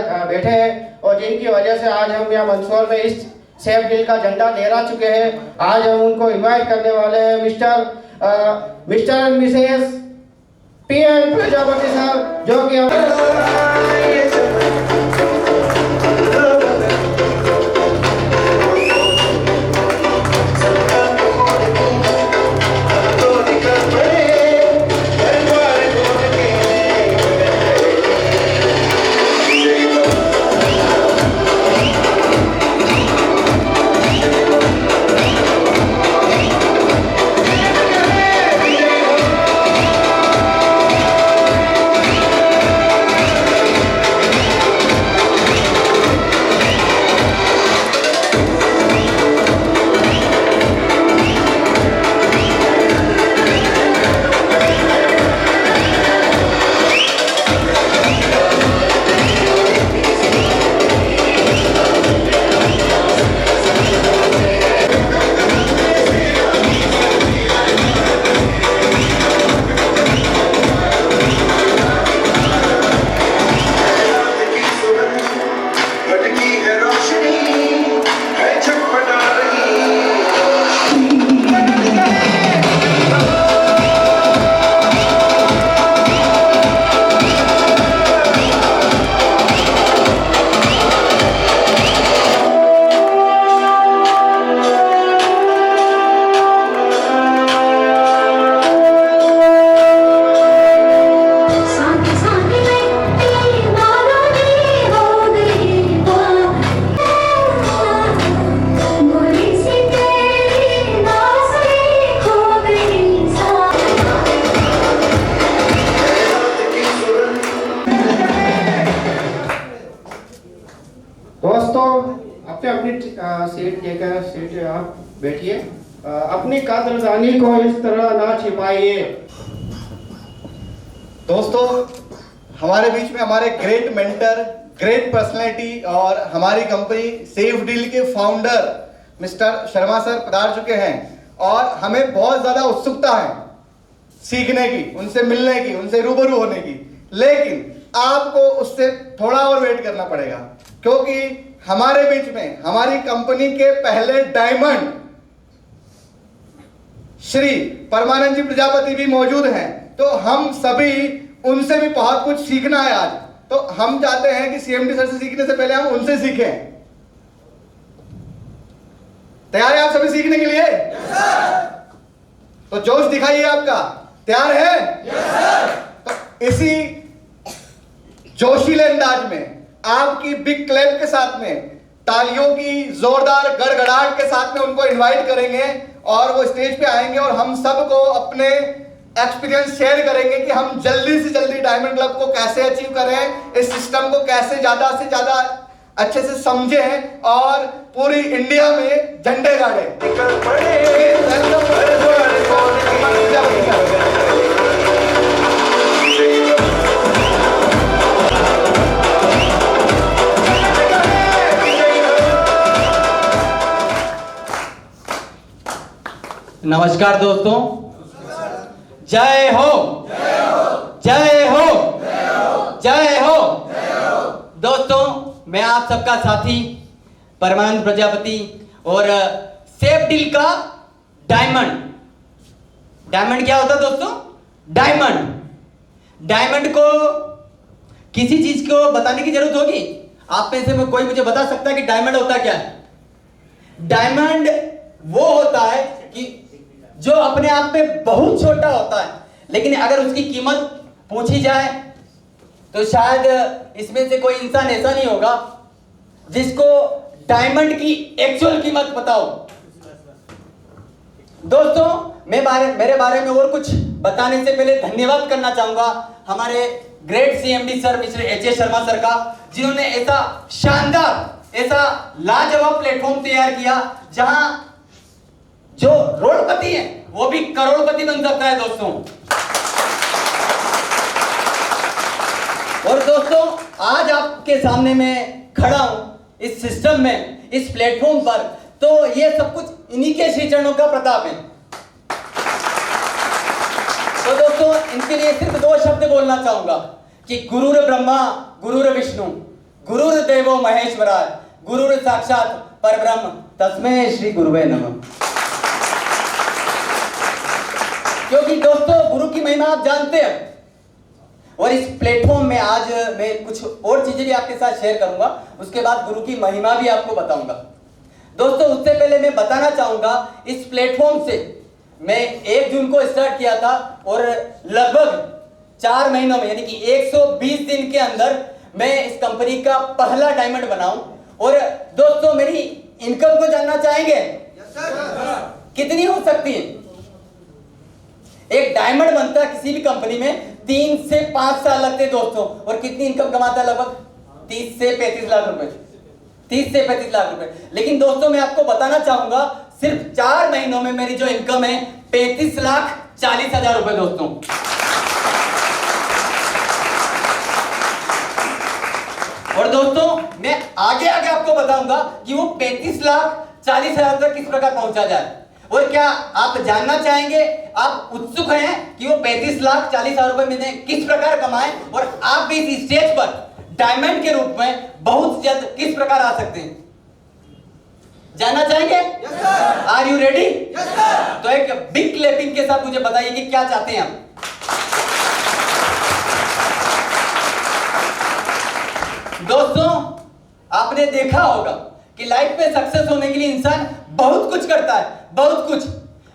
बैठे हैं और जिनकी वजह से आज हम यहाँ मंदसौर में इस सेफ डील का झंडा लहरा चुके हैं। आज हम उनको इनवाइट करने वाले हैं mister and Mrs PN Prajapati sir, जो कि अपनी सीट लेकर सीट आप बैठिए। अपनी कदरदानी को इस तरह ना छिपाइए। दोस्तों, हमारे बीच में हमारे ग्रेट मेंटर, ग्रेट पर्सनैलिटी और हमारी कंपनी सेफ डील के फाउंडर मिस्टर शर्मा सर पधार चुके हैं और हमें बहुत ज्यादा उत्सुकता है सीखने की, उनसे मिलने की, उनसे रूबरू होने की। लेकिन आपको उससे थोड़ा और वेट करना पड़ेगा, क्योंकि हमारे बीच में हमारी कंपनी के पहले डायमंड श्री परमानंद जी प्रजापति भी मौजूद हैं। तो हम सभी उनसे भी बहुत कुछ सीखना है आज। तो हम चाहते हैं कि सीएमडी सर से सीखने से पहले हम उनसे सीखें। तैयार है आप सभी सीखने के लिए? तो जोश दिखाइए आपका। तैयार है? तो इसी जोशीले अंदाज में आपकी बिग क्लैप के साथ में, तालियों की जोरदार गड़गड़ाहट के साथ में उनको इनवाइट करेंगे और वो स्टेज पे आएंगे और हम सबको अपने एक्सपीरियंस शेयर करेंगे कि हम जल्दी से जल्दी डायमंड क्लब को कैसे अचीव करें, इस सिस्टम को कैसे ज्यादा से ज्यादा अच्छे से समझें और पूरी इंडिया में झंडे गाड़े। नमस्कार दोस्तों, जय हो, जय हो, जय हो। दोस्तों, मैं आप सबका साथी परमानंद प्रजापति और सेफ डील का डायमंड। डायमंड क्या होता है दोस्तों? डायमंड को किसी चीज को बताने की जरूरत होगी? आप में से कोई मुझे बता सकता है कि डायमंड होता क्या है? डायमंड वो होता है कि जो अपने आप में बहुत छोटा होता है, लेकिन अगर उसकी कीमत पूछी जाए तो शायद इसमें से कोई इंसान ऐसा नहीं होगा जिसको डायमंड की एक्चुअल कीमत पता हो। दोस्तों, मेरे बारे में और कुछ बताने से पहले धन्यवाद करना चाहूंगा हमारे great CMD sir mister H Sharma sir का, जिन्होंने ऐसा शानदार, ऐसा लाजवाब प्लेटफॉर्म तैयार किया जहां जो रोडपति है वो भी करोड़पति बन सकता है दोस्तों। और दोस्तों, आज आपके सामने मैं खड़ा हूं इस सिस्टम में, इस प्लेटफॉर्म पर, तो ये सब कुछ इन्हीं के श्री चरणों का प्रताप है। तो दोस्तों, इनके लिए सिर्फ दो शब्द बोलना चाहूंगा कि गुरुर ब्रह्मा गुरुर विष्णु गुरुर्देवो महेश्वराय गुरुर साक्षात परब्रह्म तस्मै श्री गुरुवे नमः। क्योंकि दोस्तों गुरु की महिमा आप जानते हैं, और इस प्लेटफॉर्म में आज मैं कुछ और चीजें भी आपके साथ शेयर करूंगा, उसके बाद गुरु की महिमा भी आपको बताऊंगा। दोस्तों उससे पहले मैं बताना चाहूंगा, इस प्लेटफॉर्म से मैं 1 जून को स्टार्ट किया था और लगभग 4 महीनों में यानी कि 120 दिन के अंदर मैं इस कंपनी का पहला डायमंड बनाऊं। और दोस्तों मेरी इनकम को जानना चाहेंगे? कितनी हो सकती है? एक डायमंड बनता है किसी भी कंपनी में 3 से 5 साल लगते हैं दोस्तों, और कितनी इनकम कमाता है? लगभग 30 से 35 लाख रुपए, 30 से 35 लाख रुपए। लेकिन दोस्तों मैं आपको बताना चाहूंगा, सिर्फ 4 महीनों में मेरी जो इनकम है 35,40,000 रुपए दोस्तों। और दोस्तों मैं आगे आगे आपको बताऊंगा कि वो 35,40,000 तक किस प्रकार पहुंचा जाए। और क्या आप जानना चाहेंगे, आप उत्सुक हैं कि वो 35,40,000 रुपए मैंने किस प्रकार कमाए और आप भी इस स्टेज पर डायमंड के रूप में बहुत जल्द किस प्रकार आ सकते हैं? जानना चाहेंगे? Are you ready? तो एक बिग क्लैपिंग के साथ मुझे बताइए कि क्या चाहते हैं आप। दोस्तों आपने देखा होगा कि लाइफ में सक्सेस होने के लिए इंसान बहुत कुछ करता है, बहुत कुछ।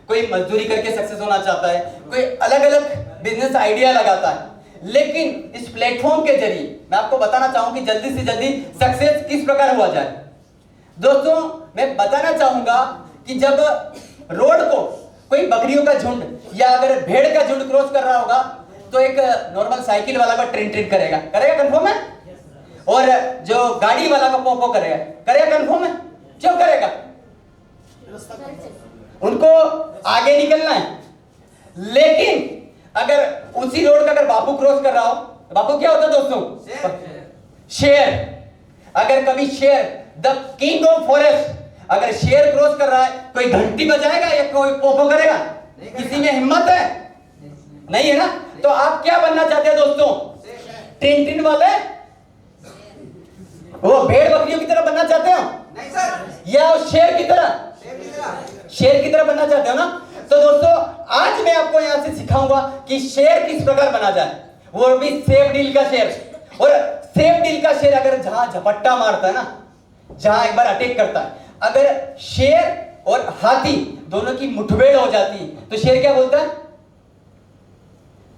कोई मजदूरी करके सक्सेस होना चाहता है, कोई अलग अलग बिजनेस आइडिया लगाता है, लेकिन इस प्लेटफॉर्म के जरिए मैं आपको बताना चाहूंगा कि जल्दी से जल्दी सक्सेस किस प्रकार हुआ जाए। दोस्तों मैं बताना चाहूंगा कि जब रोड को कोई बकरियों का झुंड या अगर भेड़ का झुंड क्रॉस कर रहा होगा तो एक नॉर्मल साइकिल वाला का ट्रिन ट्रिन करेगा, कंफर्म है? और जो गाड़ी वाला का पोपो करेगा, कंफर्म है? क्यों करेगा? उनको आगे निकलना है। लेकिन अगर उसी रोड का अगर बापू क्रॉस कर रहा हो, बापू क्या होता है दोस्तों? शेर। अगर कभी शेर द किंग ऑफ फॉरेस्ट, अगर शेर क्रॉस कर रहा है, कोई घंटी बजाएगा या कोई पोपो करेगा? किसी में हिम्मत है? नहीं है ना? तो आप क्या बनना चाहते हैं दोस्तों? टिन टिन वाले, वो भेड़ बकरियों की तरह बनना चाहते हो? नहीं सर। या शेर की तरह? शेर की तरह बनना चाहते हो ना? तो दोस्तों आज मैं आपको यहां से सिखाऊंगा कि शेर किस प्रकार बना जाए, वो भी सेफ डील का शेर। और सेफ डील का शेर अगर जहां झपट्टा मारता है ना, जहां एक बार अटैक करता है, अगर शेर और हाथी दोनों की मुठभेड़ हो जाती है तो शेर क्या बोलता है?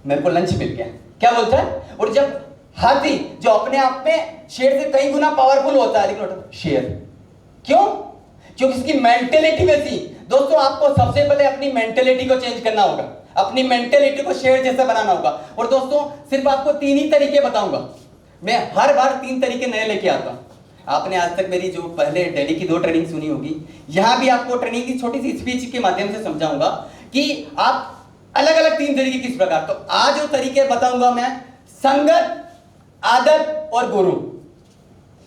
मेरे को लंच मिल गया। क्या बोलता है? और जब हाथी जो अपने आप में शेर से कई गुना पावरफुल होता है, लेकिन शेर क्यों? क्योंकि इसकी मेंटेलिटी वैसी। दोस्तों आपको सबसे पहले अपनी मेंटेलिटी को चेंज करना होगा, अपनी मेंटेलिटी को शेर जैसा बनाना होगा। और दोस्तों सिर्फ आपको 3 ही तरीके बताऊंगा, मैं हर बार 3 तरीके नए लेके आता हूं। आपने आज तक मेरी जो पहले दिल्ली की 2 ट्रेनिंग सुनी होगी, यहां भी आपको ट्रेनिंग की छोटी सी स्पीच के माध्यम से समझाऊंगा कि आप अलग अलग 3 तरीके किस प्रकार। तो आज जो तरीके बताऊंगा मैं, संगत, आदत और गुरु,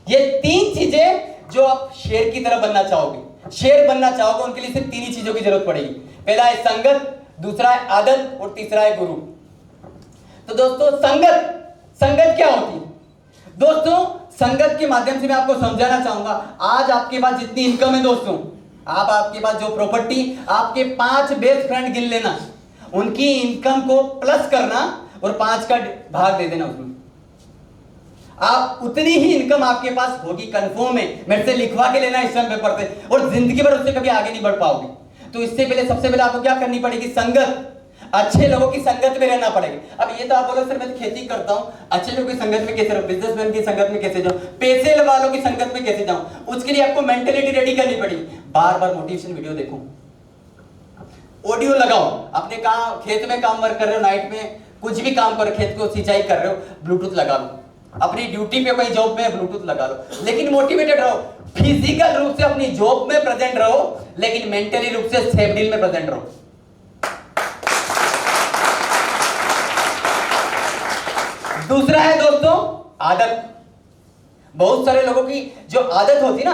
ये 3 चीजें जो आप शेर की तरह बनना चाहोगे, शेर बनना चाहोगे, उनके लिए सिर्फ 3 ही चीजों की जरूरत पड़ेगी। पहला है संगत, दूसरा है आदत और तीसरा है गुरु। तो दोस्तों संगत क्या होती है? दोस्तों संगत के माध्यम से मैं आपको समझाना चाहूंगा। आज आपके पास जितनी इनकम है दोस्तों, आपके पास जो प्रॉपर्टी, आपके 5 बेस्ट फ्रेंड गिन लेना, उनकी इनकम को प्लस करना और 5 का भाग दे देना उसमें। आप उतनी ही इनकम आपके पास होगी, कंफर्म है। मेरे से लिखवा के लेना इस पेपर से, और जिंदगी भर उससे कभी आगे नहीं बढ़ पाओगे। तो इससे पहले सबसे पहले आपको क्या करनी पड़ेगी? संगत, अच्छे लोगों की संगत में रहना पड़ेगा। अब ये तो आप बोलो सर मैं तो खेती करता हूं, अच्छे लोगों की संगत में कैसे रहूं, बिजनेसमैन की संगत में कैसे जाऊं, पैसे वालों की संगत में कैसे जाऊं? उसके लिए आपको मेंटेलिटी रेडी करनी पड़ेगी। बार बार मोटिवेशन वीडियो देखो, ऑडियो लगाओ, अपने काम खेत में काम वर्क कर रहे हो, नाइट में कुछ भी काम करो, खेत को सिंचाई कर रहे हो, ब्लूटूथ लगा लो, अपनी ड्यूटी पे कोई जॉब में ब्लूटूथ लगा लो, लेकिन मोटिवेटेड रहो। फिजिकल रूप से अपनी जॉब में प्रेजेंट रहो, लेकिन मेंटली रूप से सेफ डील में प्रेजेंट रहो। दूसरा है दोस्तों आदत। बहुत सारे लोगों की जो आदत होती ना,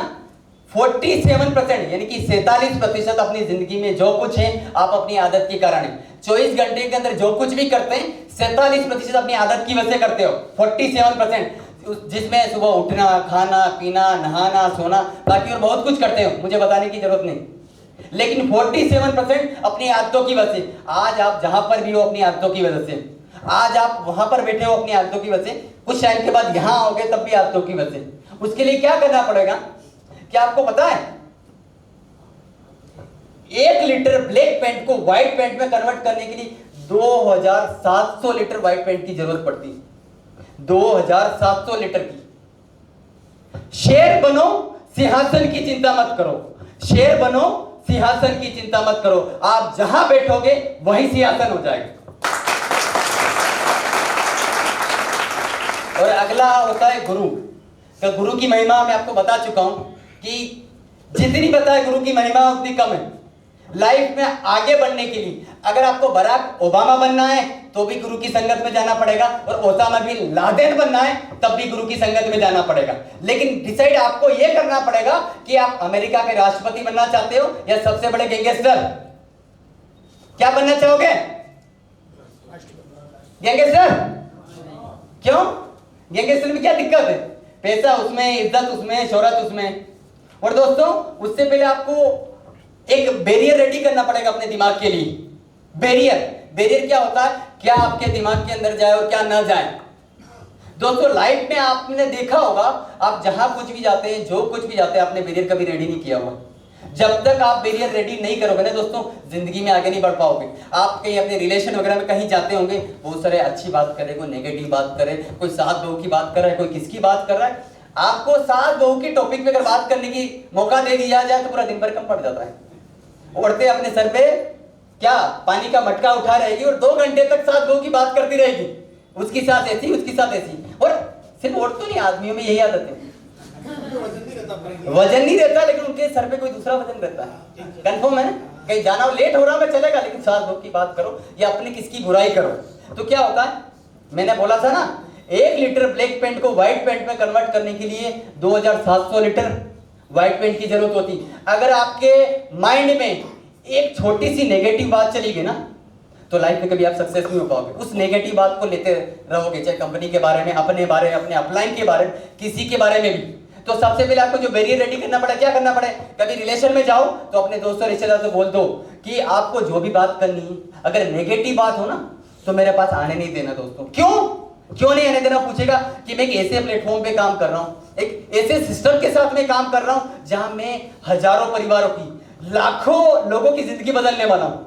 47% यानी कि 47% अपनी जिंदगी में जो कुछ है आप अपनी आदत के कारण है। 24 घंटे के अंदर जो कुछ भी करते हैं 47% अपनी आदत की वजह से करते हो। 47% जिसमें सुबह उठना, खाना पीना, नहाना, सोना, बाकी और बहुत कुछ करते हो, मुझे बताने की जरूरत नहीं। लेकिन 47% अपनी आदतों की वजह से, आज आप जहां पर भी हो अपनी आदतों की वजह से, आज आप वहां पर बैठे हो अपनी आदतों की वजह से, कुछ टाइम के बाद यहां आओगे तब भी आदतों की वजह से। उसके लिए क्या करना पड़ेगा, क्या आपको पता है? 1 लीटर ब्लैक पेंट को व्हाइट पेंट में कन्वर्ट करने के लिए 2700 लीटर व्हाइट पेंट की जरूरत पड़ती है। 2700 लीटर की। शेर बनो, सिंहासन की चिंता मत करो। शेर बनो, सिंहासन की चिंता मत करो। आप जहां बैठोगे वही सिंहासन हो जाएगा। और अगला होता है गुरु। तो गुरु की महिमा मैं आपको बता चुका हूं कि जितनी पता है गुरु की महिमा उतनी कम है। लाइफ में आगे बढ़ने के लिए अगर आपको बराक ओबामा बनना है तो भी गुरु की संगत में जाना पड़ेगा, और ओसामा बिन लादेन बनना है तब भी गुरु की संगत में जाना पड़ेगा। लेकिन डिसाइड आपको यह करना पड़ेगा कि आप अमेरिका के राष्ट्रपति बनना चाहते हो या सबसे बड़े गैंगस्टर। क्या बनना चाहोगे? गैंगस्टर। क्यों? गैंगस्टर में क्या दिक्कत है? पैसा उसमें, इज्जत उसमें, शोहरत उसमें। और दोस्तों उससे पहले आपको एक बैरियर रेडी करना पड़ेगा अपने दिमाग के लिए। बैरियर क्या होता है? क्या आपके दिमाग के अंदर जाए और क्या ना जाए। दोस्तों लाइफ में आपने देखा होगा, आप जहां कुछ भी जाते हैं, जो कुछ भी जाते हैं, आपने बैरियर कभी रेडी नहीं किया हुआ। जब तक आप बैरियर रेडी नहीं करोगे ना दोस्तों, जिंदगी में आगे नहीं बढ़ पाओगे। आप कहीं अपने रिलेशन वगैरह में कहीं जाते होंगे, बहुत सारे अच्छी बात करे, कोई नेगेटिव बात करे, कोई सास बहू की बात कर रहा है, कोई किसकी बात कर रहा है। आपको सास बहू की टॉपिक में अगर बात करने की मौका दे दिया जाए तो पूरा दिन भर कम पड़ जाता है। औरतें अपने सर पे क्या पानी का मटका उठा रहेगी और 2 घंटे तक सास बहू की बात करती रहेगी। उसकी सास ऐसी, उसकी सास ऐसी। और सिर्फ औरतों नहीं, आदमियों में यही आदत है। वजन नहीं रहता लेकिन उनके सर पे कोई दूसरा वजन रहता है। कंफर्म है ना? कहीं जाना हो, लेट हो रहा है चलेगा, लेकिन सास बहू की बात करो या अपनी किसकी बुराई करो तो क्या होता है? मैंने बोला था ना, 1 लीटर ब्लैक पेंट को व्हाइट पेंट में कन्वर्ट करने के लिए 2700 लीटर व्हाइट पेंट की जरूरत होती। अगर आपके माइंड में एक छोटी सी नेगेटिव बात चली गई ना तो लाइफ में कभी आप सक्सेस नहीं हो पाओगे। उस नेगेटिव बात को लेते रहोगे, चाहे कंपनी के बारे में, अपने बारे में, अपने अपलाइन के बारे में, किसी के बारे में भी। तो सबसे पहले आपको जो बैरियर रेडी करना पड़े, क्या करना पड़े? कभी रिलेशन में जाओ तो अपने दोस्तों रिश्तेदार से बोल दो कि आपको जो भी बात करनी है, अगर नेगेटिव बात हो ना तो मेरे पास आने नहीं देना दोस्तों। क्यों नहीं आने देना? पूछेगा कि मैं एक ऐसे प्लेटफॉर्म पे काम कर रहा हूं, एक ऐसे सिस्टम के साथ में काम कर रहा हूं जहां मैं हजारों परिवारों की, लाखों लोगों की जिंदगी बदलने वाला हूं,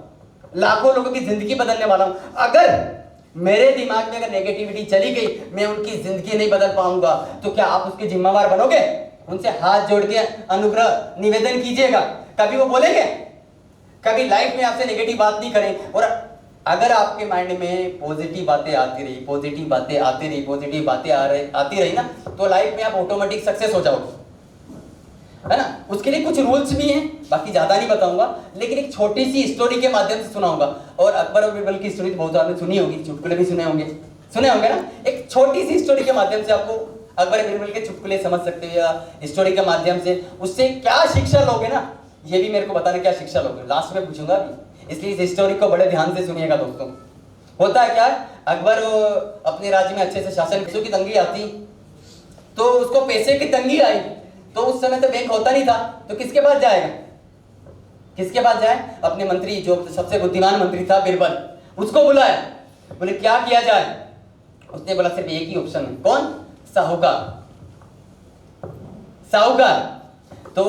लाखों लोगों की जिंदगी बदलने वाला हूं। अगर मेरे दिमाग में अगर नेगेटिविटी चली गई, मैं उनकी जिंदगी नहीं बदल पाऊंगा, तो क्या आप उसके जिम्मेवार बनोगे? उनसे हाथ जोड़ के अनुग्रह निवेदन कीजिएगा, कभी वो बोलेंगे? कभी लाइफ में आपसे नेगेटिव बात नहीं करें। और अगर आपके माइंड में पॉजिटिव बातें आती रही, पॉजिटिव बातें आती रही, पॉजिटिव बातें आती रही ना, तो लाइफ में आप ऑटोमेटिक सक्सेस हो जाओगे, है ना? उसके लिए कुछ रूल्स भी हैं, बाकी ज्यादा नहीं बताऊंगा, लेकिन एक छोटी सी स्टोरी के माध्यम से सुनाऊंगा। और अकबर और बीरबल की स्टोरी बहुत ज्यादा सुनी होगी, चुटकुले भी सुने होंगे ना। एक छोटी सी स्टोरी के माध्यम से आपको अकबर बीरबल के चुटकुले समझ सकते हो, या स्टोरी के माध्यम से उससे क्या शिक्षा लोगे ना, ये भी मेरे को बताना क्या शिक्षा लोगे, लास्ट में पूछूंगा भी। इसलिए इस स्टोरी को बड़े ध्यान से सुनिएगा दोस्तों। होता है क्या, अकबर अपने राज्य में अच्छे से शासन, पैसों की तंगी आती, तो उसको पैसे की तंगी आई, तो उस समय तो बैंक होता नहीं था, तो किसके पास जाएगा? किसके पास जाए? अपने मंत्री, जो सबसे बुद्धिमान मंत्री था बीरबल, उसको बुलाया। बोले क्या किया जाए? उसने बोला सिर्फ एक ही ऑप्शन है। कौन? साहूकार। तो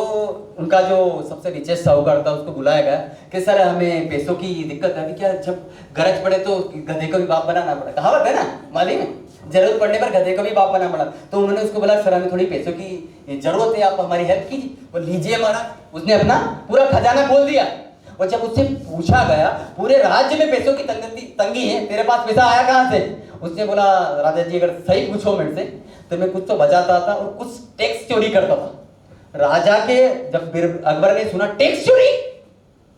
उनका जो सबसे रिचेस्ट साहूकार था उसको बुलाया गया कि सर हमें पैसों की दिक्कत है, क्या जब गरज पड़े तो गधे को भी बाप बनाना पड़ा, कहावत है ना माली में, जरूरत पड़ने पर गधे को भी बाप बनाना पड़ा। तो उन्होंने उसको बोला सर हमें थोड़ी पैसों की जरूरत है, आप हमारी हेल्प कीजिए। वो लीजिए महाराज, उसने अपना पूरा खजाना खोल दिया। और जब उससे पूछा गया पूरे राज्य में पैसों की तंगी है, तेरे पास पैसा आया कहां से? उसने बोला राजा जी अगर सही पूछो मेरे से तो मैं कुछ तो बचाता था और कुछ टैक्स चोरी करता था। राजा के जब अकबर ने सुना टैक्स चोरी,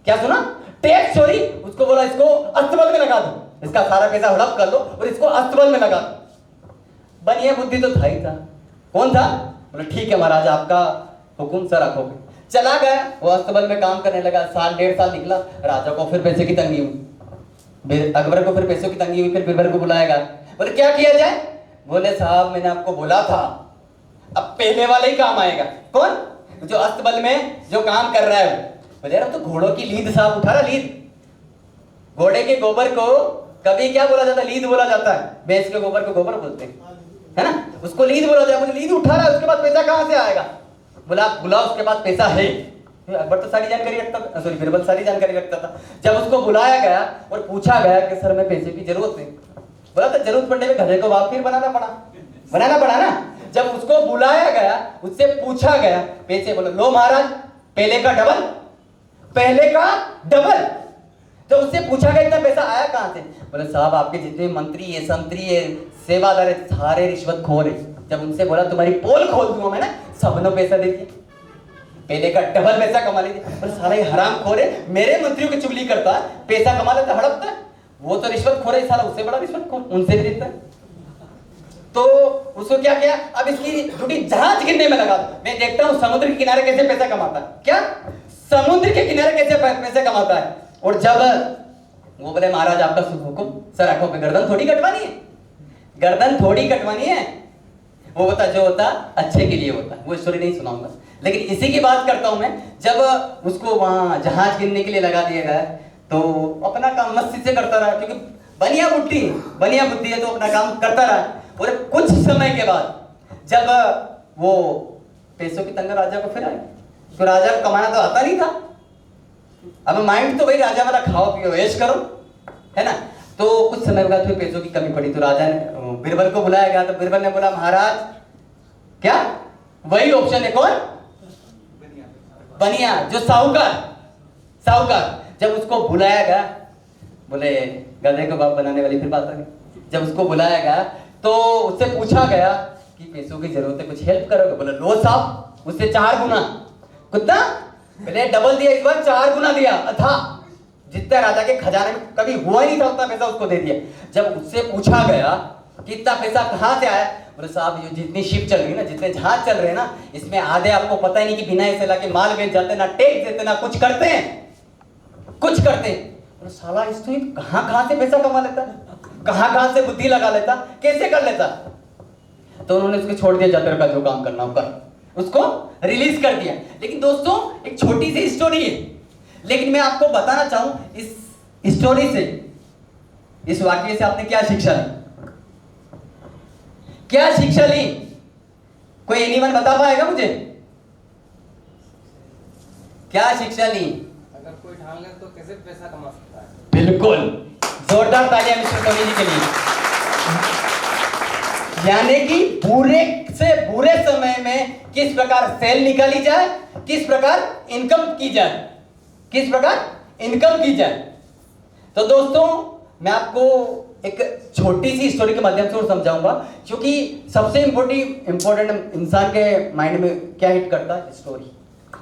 क्या सुना? टैक्स चोरी, उसको बोला इसको अस्तबल में लगा दो, इसका सारा पैसा हड़प कर लो और इसको अस्तबल में लगा दो। बनिया बुद्धि तो था ही था। कौन था? बोला ठीक है महाराज आपका हुकुम सर रखोगे। चला गया, वो अस्तबल में काम करने लगा। साल 1.5 साल निकला, राजा को फिर पैसे की तंगी हुई, अकबर को फिर पैसों की तंगी हुई, फिर बीरबल को बुलाया गया। बोले क्या किया जाए? बोले साहब मैंने आपको बोला था, अब पहले वाला ही काम आएगा। कौन? जो अस्तबल में जो काम कर रहा है। बोले यार तो घोड़ों की लीद साहब उठा रहा, लीद। घोड़े के गोबर को कभी क्या बोला जाता है? लीद बोला जाता है। भैंस के गोबर को गोबर बोलते हैं, है ना? उसको लीद बोला जाता है। बोले लीद उठा रहा है, उसके बाद पैसा कहां से आएगा? बोला आप बुलाओ, उसके पास पैसा है। अकबर तो सारी जानकारी रखता था, सॉरी बीरबल सारी जानकारी रखता था। जब उसको बुलाया गया और पूछा गया कि सर मैं पैसे की जरूरत है, बोला तो जरूरत पड़ने में गधे को बाप फिर बनाना पड़ा ना। जब उसको बुलाया गया, उससे पूछा गया पैसे, बोले लो महाराज पहले का डबल। तो उससे पूछा गया इतना पैसा आया कहां से? बोले साहब आपके जितने मंत्री है, संतरी है, सेवादार है, सारे रिश्वतखोर है। जब उनसे बोला तुम्हारी पोल खोल दूंगा मैं ना, सबने पैसा दे दिया, पहले का डबल पैसा कमा लीजिए। पर साला ये हरामखोर है, मेरे मंत्रियों की चुगली करता है, पैसा कमा लेता, हड़पता है। वो तो रिश्वतखोर है साला, उससे बड़ा रिश्वतखोर, उनसे भी देता है। तो उसको क्या किया? अब इसकी ड्यूटी जहाज गिनने में लगा दो। मैं देखता हूं समुद्र के किनारे कैसे पैसा कमाता है। क्या समुद्र के किनारे कैसे पैसे कमाता है? और जब वो बोले महाराज आपका शुभ हुक्म, सर आंखों पे गर्दन थोड़ी कटवानी है। वो होता जो होता अच्छे के लिए होता, वो स्टोरी नहीं सुनाऊंगा, लेकिन इसी की बात करता हूं मैं। जब उसको वहां जहाज गिनने के लिए लगा दिया गया तो अपना काम मस्ती से करता रहा, क्योंकि बनिया बुद्धि है तो अपना काम करता रहा। और कुछ समय के बाद जब वो पैसों की तंगा राजा को फिर आई, तो राजा को कमाना तो आता नहीं था। अब माइंड तो वही राजा वाला, खाओ पियो ऐश करो, है ना? तो कुछ समय बाद फिर पैसों की कमी पड़ी, तो राजा ने बीरबल को बुलाया गया। तो बीरबल ने बोला महाराज क्या वही ऑप्शन है? कौन? बनिया, जो साहूकार। जब उसको बुलाया गया, बोले गधे को बाप बनाने वाली फिर बात आ गई। जब उसको बुलाया गया तो उससे पूछा गया कि पैसों की जरूरत है, कुछ हेल्प करोगे? बोले लो साहब, उससे 4 गुना। कितना? पहले डबल दिया, इस बार 4 गुना दिया। था जितना राजा के खजाने में कभी हुआ ही नहीं था उतना पैसा उसको दे दिया। जब उससे पूछा गया कि इतना पैसा कहां से आया? बोले साहब ये जितनी शिप चल रही है ना, जितने जहाज चल रहे हैं ना, इसमें आधे आपको पता ही नहीं कि बिना ऐसे लाके माल बेच जाते, ना टैक्स देते, ना कुछ करते हैं। बोले साला इस तो कहां से पैसा कमा लेता, कहां से बुद्धि लगा लेता, कैसे कर लेता? तो उन्होंने उसको छोड़ दिया, जाकर का जो काम करना हो कर, उसको रिलीज कर दिया। लेकिन दोस्तों एक छोटी सी स्टोरी है, लेकिन मैं आपको बताना चाहूं इस स्टोरी से, इस वाक्य से आपने क्या शिक्षा ली? कोई एनीवन बता पाएगा मुझे? क्या शिक्षा ली? अगर कोई ठान ले तो कैसे पैसा कमा सकता है? बिल्कुल, जोरदार तालियां मिस्टर टोनी जी के लिए। यानी कि बुरे से बुरे समय में किस प्रकार सेल निकाली जाए, किस प्रकार इनकम की जाए। तो दोस्तों मैं आपको एक छोटी सी स्टोरी के माध्यम से और समझाऊंगा, क्योंकि सबसे इंपॉर्टेंट इंसान के माइंड में क्या हिट करता है? स्टोरी।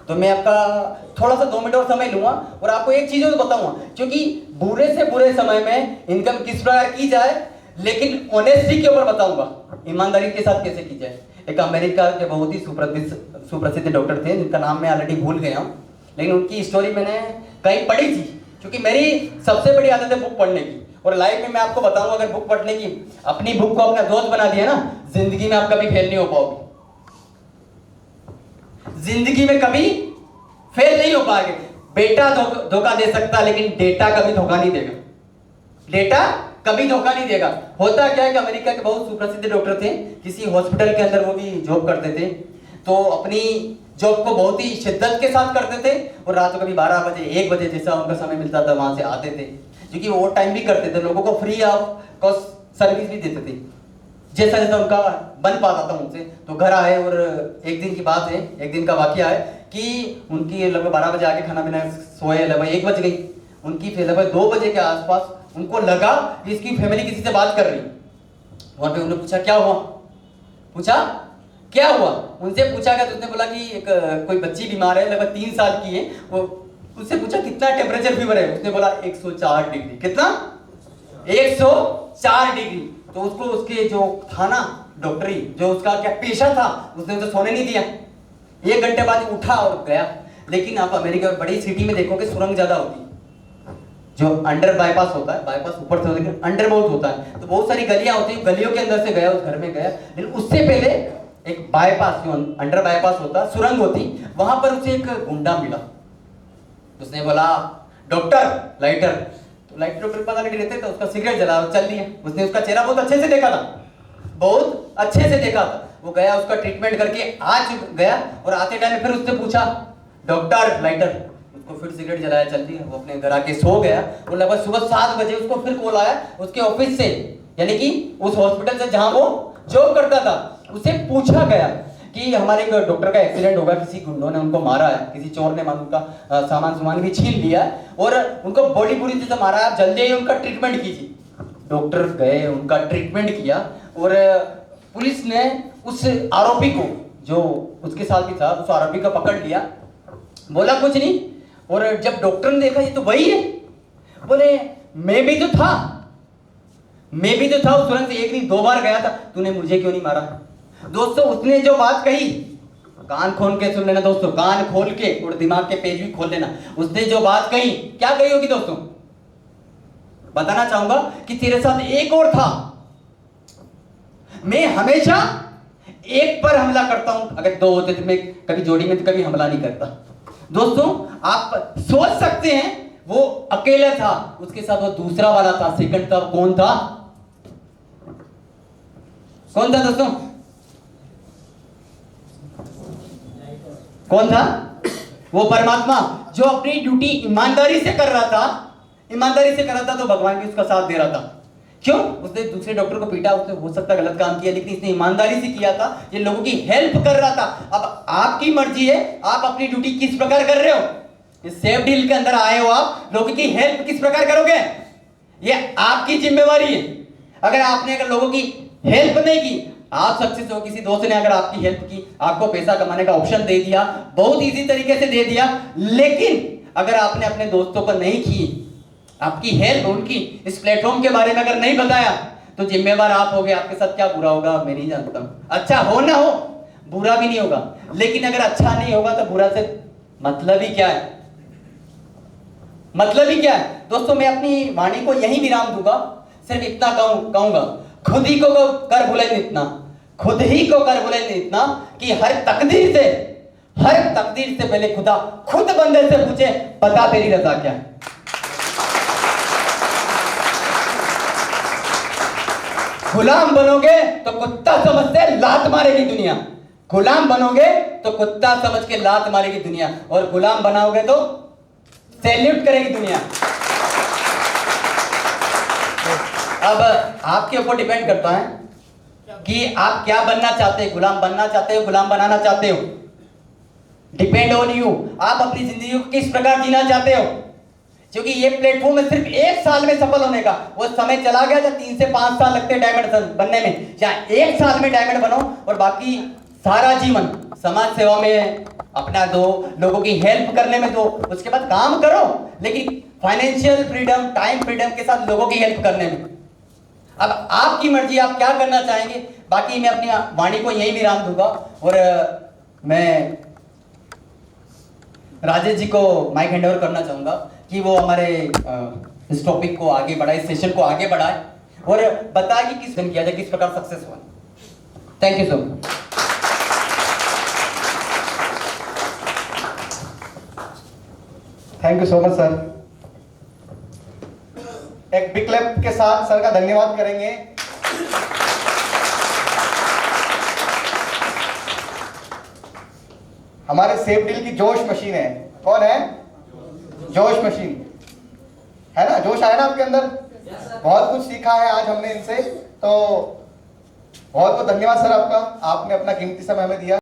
तो मैं आपका थोड़ा सा 2 मिनट और समय लूंगा और आपको एक चीज और बताऊंगा, क्योंकि बुरे से बुरे समय में इनकम किस प्रकार की जाए, लेकिन ऑनेस्टी के ऊपर बताऊंगा, ईमानदारी के साथ कैसे की जाए। एक अमेरिका के बहुत ही सुप्रसिद्ध डॉक्टर थे, जिनका नाम मैं ऑलरेडी भूल गया हूं, लेकिन उनकी स्टोरी मैंने कहीं पढ़ी थी, क्योंकि मेरी सबसे बड़ी आदत है बुक पढ़ने की। और लाइफ में मैं आपको बताऊंगा, अगर बुक पढ़ने की अपनी बुक को अपना दोस्त बना दिया ना, जिंदगी में आप कभी फेल नहीं हो पाओगे, जिंदगी में कभी फेल नहीं हो पाएंगे। बेटा धोखा दे सकता है, लेकिन डेटा कभी धोखा नहीं देगा। होता क्या है कि अमेरिका के बहुत सुप्रसिद्ध डॉक्टर थे, किसी हॉस्पिटल के अंदर वो भी जॉब करते थे, तो अपनी जॉब को बहुत ही शिद्दत के साथ करते थे और रात को कभी 12 बजे 1 बजे जैसा उनका समय मिलता था वहां से आते थे, क्योंकि वो टाइम भी करते थे, लोगों को फ्री ऑफ कॉस्ट सर्विस भी देते थे, जैसा जैसा उनका बन पाता था उनसे। तो घर आए और एक दिन की बात है, एक दिन का वाकया है कि उनकी लगभग 12 बजे आके खाना पीना सोए, लगभग 1 बज गई, उनकी फिर लगभग 2 बजे के आसपास उनको लगा कि इसकी फैमिली किसी से बात कर रही। वहां पे उन्होंने पूछा क्या हुआ, उनसे पूछा गया तो उसने बोला कि एक कोई बच्ची बीमार है, लगभग 3 साल की है। वो उससे पूछा कितना टेम्परेचर फीवर है, उसने बोला 104 डिग्री। कितना? 104 डिग्री। तो उसको उसके जो था ना डॉक्टरी, जो उसका क्या पेशा था, उसने उसे सोने नहीं दिया। 1 घंटे बाद उठा और गया। लेकिन आप अमेरिका में बड़ी सिटी में देखोगे सुरंग ज्यादा होती है, जो अंडर बाईपास होता है, बाईपास ऊपर से होता है, लेकिन अंडर बहुत होता है, तो बहुत सारी गलियां होती हैं, गलियों के अंदर से गया, उस घर में गया, लेकिन उससे पहले एक बाईपास, जो अंडर बाईपास होता है, सुरंग होती, वहां पर उसे एक गुंडा मिला। उसने बोला डॉक्टर लाइटर, तो लाइटर ऊपर पता नहीं रहते, तो उसका सिगरेट जला, चल लिया। उसने उसका चेहरा बहुत अच्छे से देखा था, बहुत अच्छे से देखा था। वो गया, उसका ट्रीटमेंट करके आज गया, और आते टाइम फिर उससे पूछा डॉक्टर लाइटर, उसको फिर सिगरेट जलाया, चल दिया। वो अपने घर आके सो गया। और लगभग सुबह 7 बजे उसको फिर कॉल आया उसके ऑफिस से, यानी कि उस हॉस्पिटल से जहां वो जॉब करता था। उसे पूछा गया कि हमारे एक डॉक्टर का एक्सीडेंट होगा, किसी गुंडों ने उनको मारा है, किसी चोर ने उनका सामान भी छीन लिया है, और उनको बॉडी पूरी तरह से मारा है, आप जल्दी ही उनका ट्रीटमेंट कीजिए। डॉक्टर गए, उनका ट्रीटमेंट किया, और पुलिस ने उस आरोपी को, जो उसके साथ भी था, उस आरोपी को पकड़ लिया। बोला कुछ नहीं, और जब डॉक्टर ने देखा ये तो वही है, बोले मैं भी तो था उस सुरंग से 1 नहीं 2 बार गया था, तूने मुझे क्यों नहीं मारा? दोस्तों उसने जो बात कही, कान खोल के सुन लेना दोस्तों, कान खोल के, और दिमाग के पेज भी खोल लेना। उसने जो बात कही, क्या कही होगी दोस्तों? बताना चाहूंगा कि तेरे साथ एक और था, मैं हमेशा एक पर हमला करता हूं, अगर 2 होते तो मैं कभी जोड़ी में तो कभी हमला नहीं करता। दोस्तों आप सोच सकते हैं, वो अकेला था, उसके साथ वो दूसरा वाला था, सेकंड था। कौन था? कौन था दोस्तों? कौन था? वो परमात्मा, जो अपनी ड्यूटी ईमानदारी से कर रहा था, तो भगवान भी उसका साथ दे रहा था। क्यों? उसने दूसरे डॉक्टर को पीटा, उसने हो सकता है गलत काम किया, लेकिन इसने ईमानदारी से किया था, ये लोगों की हेल्प कर रहा था। अब आपकी मर्जी है, आप अपनी ड्यूटी किस प्रकार कर रहे हो। इस सेफ डील के अंदर आए हो, आप लोगों की हेल्प किस प्रकार करोगे, ये आपकी जिम्मेवारी है। अगर लोगों की हेल्प नहीं की, आप सक्सेस हो, किसी दोस्त ने अगर आपकी हेल्प की, आपको पैसा कमाने का ऑप्शन दे दिया, बहुत इजी तरीके से दे दिया, लेकिन अगर आपने अपने दोस्तों को नहीं की, आपकी हेल्प, उनकी इस प्लेटफॉर्म के बारे में अगर नहीं बताया, तो जिम्मेवार आप होगे। आपके साथ क्या बुरा होगा मैं नहीं जानता हूं। अच्छा हो ना हो, बुरा भी नहीं होगा, लेकिन अगर अच्छा नहीं होगा तो बुरा से मतलब ही क्या है? दोस्तों मैं अपनी वाणी को यही विराम दूंगा, सिर्फ इतना कहूंगा, खुद ही को कर बुलंद इतना कि हर तकदीर से पहले खुदा खुद बंदे से पूछे, बता तेरी रजा क्या है। गुलाम बनोगे तो कुत्ता समझ के लात मारेगी दुनिया, और गुलाम बनाओगे तो सैल्यूट करेगी दुनिया। अब आपके ऊपर डिपेंड करता है कि आप क्या बनना चाहते हैं, गुलाम बनना चाहते हो, गुलाम बनाना चाहते हो। डिपेंड ऑन यू, आप अपनी जिंदगी को किस प्रकार जीना चाहते हो। क्योंकि ये प्लेटफॉर्म है सिर्फ 1 साल में सफल होने का, वो समय चला गया जब 3 से 5 साल लगते हैं डायमंड बनने में। या 1 साल में डायमंड बनो, और बाकी सारा जीवन समाज सेवा में अपना दो, लोगों की हेल्प करने में दो, उसके बाद काम करो, लेकिन फाइनेंशियल फ्रीडम, टाइम फ्रीडम के साथ लोगों की हेल्प करने में। अब आपकी मर्जी, आप क्या करना चाहेंगे। बाकी मैं अपनी वाणी को यही विराम दूंगा, और मैं राजेश जी को माइक हैंड ओवर करना चाहूंगा कि वो हमारे इस टॉपिक को आगे बढ़ाए, इस सेशन को आगे बढ़ाए, और बताए कि किस दिन किया जाए, किस प्रकार सक्सेस हुआ। Thank you so much. Thank you so much sir. एक बिग क्लैप के साथ सर का धन्यवाद करेंगे। हमारे सेफ डील की जोश मशीन है, कौन है? जोश मशीन है ना, जोश आया ना आपके अंदर। बहुत कुछ सीखा है आज हमने इनसे, तो बहुत बहुत धन्यवाद सर आपका, आपने अपना कीमती समय हमें दिया।